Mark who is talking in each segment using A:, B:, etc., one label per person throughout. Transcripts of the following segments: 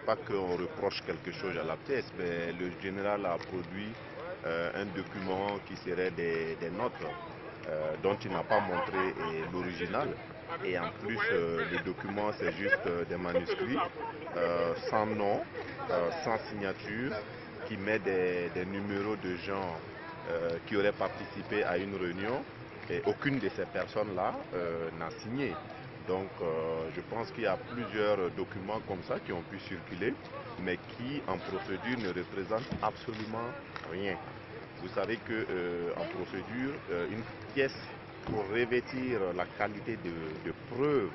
A: pas qu'on reproche quelque chose à la pièce, mais le général a produit un document qui serait des notes dont il n'a pas montré l'original. Et en plus, le document, c'est juste des manuscrits sans nom, sans signature, qui met des numéros de gens qui auraient participé à une réunion. Et aucune de ces personnes-là n'a signé. Donc je pense qu'il y a plusieurs documents comme ça qui ont pu circuler, mais qui en procédure ne représentent absolument rien. Vous savez qu'en procédure, une pièce pour revêtir la qualité de preuve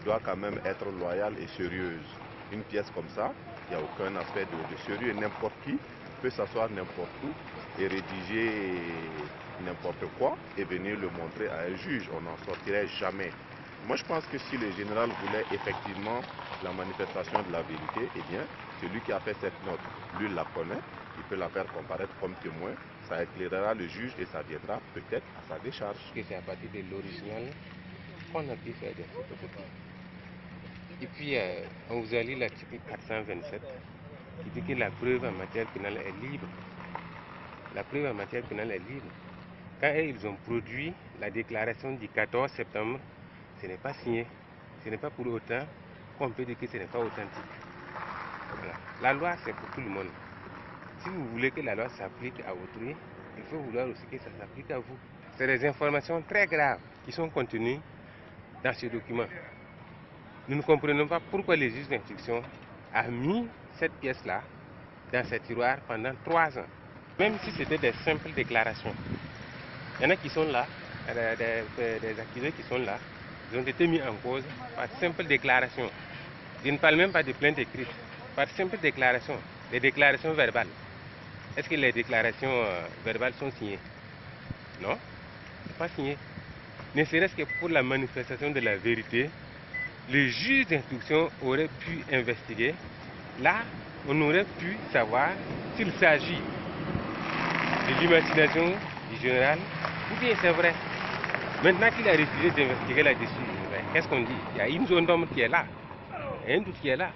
A: doit quand même être loyale et sérieuse. Une pièce comme ça, il n'y a aucun aspect de sérieux. N'importe qui peut s'asseoir n'importe où et rédiger n'importe quoi et venir le montrer à un juge. On n'en sortirait jamais. Moi, je pense que si le général voulait effectivement la manifestation de la vérité, eh bien, celui qui a fait cette note, lui la connaît, il peut la faire comparaître comme témoin, ça éclairera le juge et ça viendra peut-être à sa décharge.
B: C'est à partir de l'original qu'on a pu faire des photocopies. Et puis, on vous a lu l'article 427 qui dit que la preuve en matière pénale est libre. La preuve en matière pénale est libre. Quand ils ont produit la déclaration du 14 septembre, ce n'est pas signé. Ce n'est pas pour autant qu'on peut dire que ce n'est pas authentique. Voilà. La loi, c'est pour tout le monde. Si vous voulez que la loi s'applique à autrui, il faut vouloir aussi que ça s'applique à vous. C'est des informations très graves qui sont contenues dans ce document. Nous ne comprenons pas pourquoi le juge d'instruction a mis cette pièce-là dans ses tiroirs pendant 3 ans. Même si c'était des simples déclarations. Il y en a qui sont là, des accusés qui sont là, ils ont été mis en cause par simple déclaration. Je ne parle même pas de plainte écrite, par simple déclaration, des déclarations verbales. Est-ce que les déclarations verbales sont signées? Non, ce n'est pas signé. Ne serait-ce que pour la manifestation de la vérité, le juge d'instruction aurait pu investiguer. Là, on aurait pu savoir s'il s'agit de l'imagination du général ou bien c'est vrai. Maintenant qu'il a refusé d'investiguer là-dessus, qu'est-ce qu'on dit? Il y a une zone d'ombre qui est là, et un doute qui est là.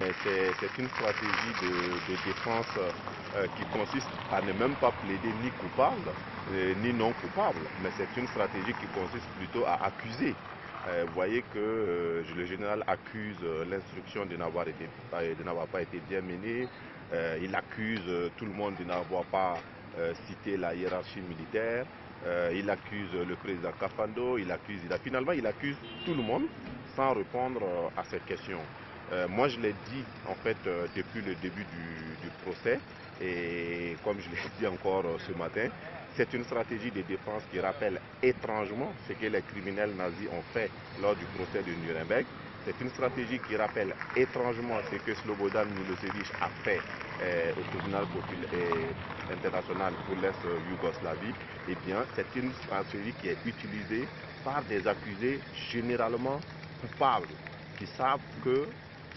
A: C'est une stratégie de défense qui consiste à ne même pas plaider ni coupable ni non coupable, mais c'est une stratégie qui consiste plutôt à accuser. Vous voyez que le général accuse l'instruction de n'avoir pas été bien menée, il accuse tout le monde de n'avoir pas cité la hiérarchie militaire, il accuse le président Kafando, finalement il accuse tout le monde sans répondre à cette question. Moi, je l'ai dit en fait depuis le début du procès et comme je l'ai dit encore ce matin, c'est une stratégie de défense qui rappelle étrangement ce que les criminels nazis ont fait lors du procès de Nuremberg. C'est une stratégie qui rappelle étrangement ce que Slobodan Milosevic a fait au tribunal international pour l'ex-Yougoslavie. Eh bien, c'est une stratégie qui est utilisée par des accusés généralement coupables qui savent que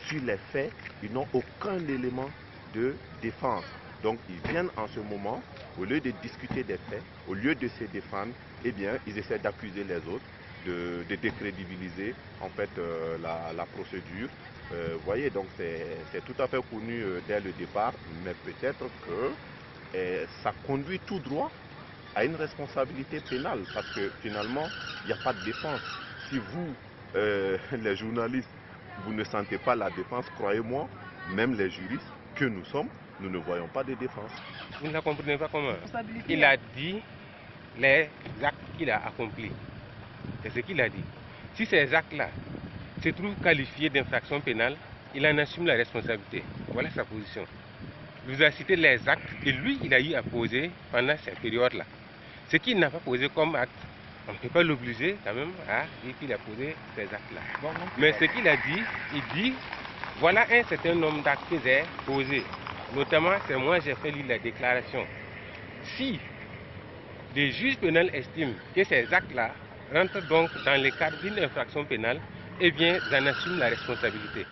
A: sur les faits, ils n'ont aucun élément de défense. Donc ils viennent en ce moment, au lieu de discuter des faits, au lieu de se défendre, eh bien ils essaient d'accuser les autres, de décrédibiliser en fait la procédure. Vous voyez, donc c'est tout à fait connu dès le départ, mais peut-être que ça conduit tout droit à une responsabilité pénale, parce que finalement, il n'y a pas de défense. Si vous, les journalistes, vous ne sentez pas la défense, croyez-moi, même les juristes que nous sommes, nous ne voyons pas de défense.
B: Vous ne la comprenez pas comment? Il a dit les actes qu'il a accomplis. C'est ce qu'il a dit. Si ces actes-là se trouvent qualifiés d'infraction pénale, il en assume la responsabilité. Voilà sa position. Il vous a cité les actes et lui, il a eu à poser pendant cette période-là. Ce qu'il n'a pas posé comme acte, on ne peut pas l'obliger quand même à dire qu'il a posé ces actes-là. Mais ce qu'il a dit, il dit, voilà un certain nombre d'actes que j'ai posés. Notamment, c'est moi j'ai fait lire la déclaration. Si les juges pénals estiment que ces actes-là rentrent donc dans le cadre d'une infraction pénale, eh bien, j'en assume la responsabilité.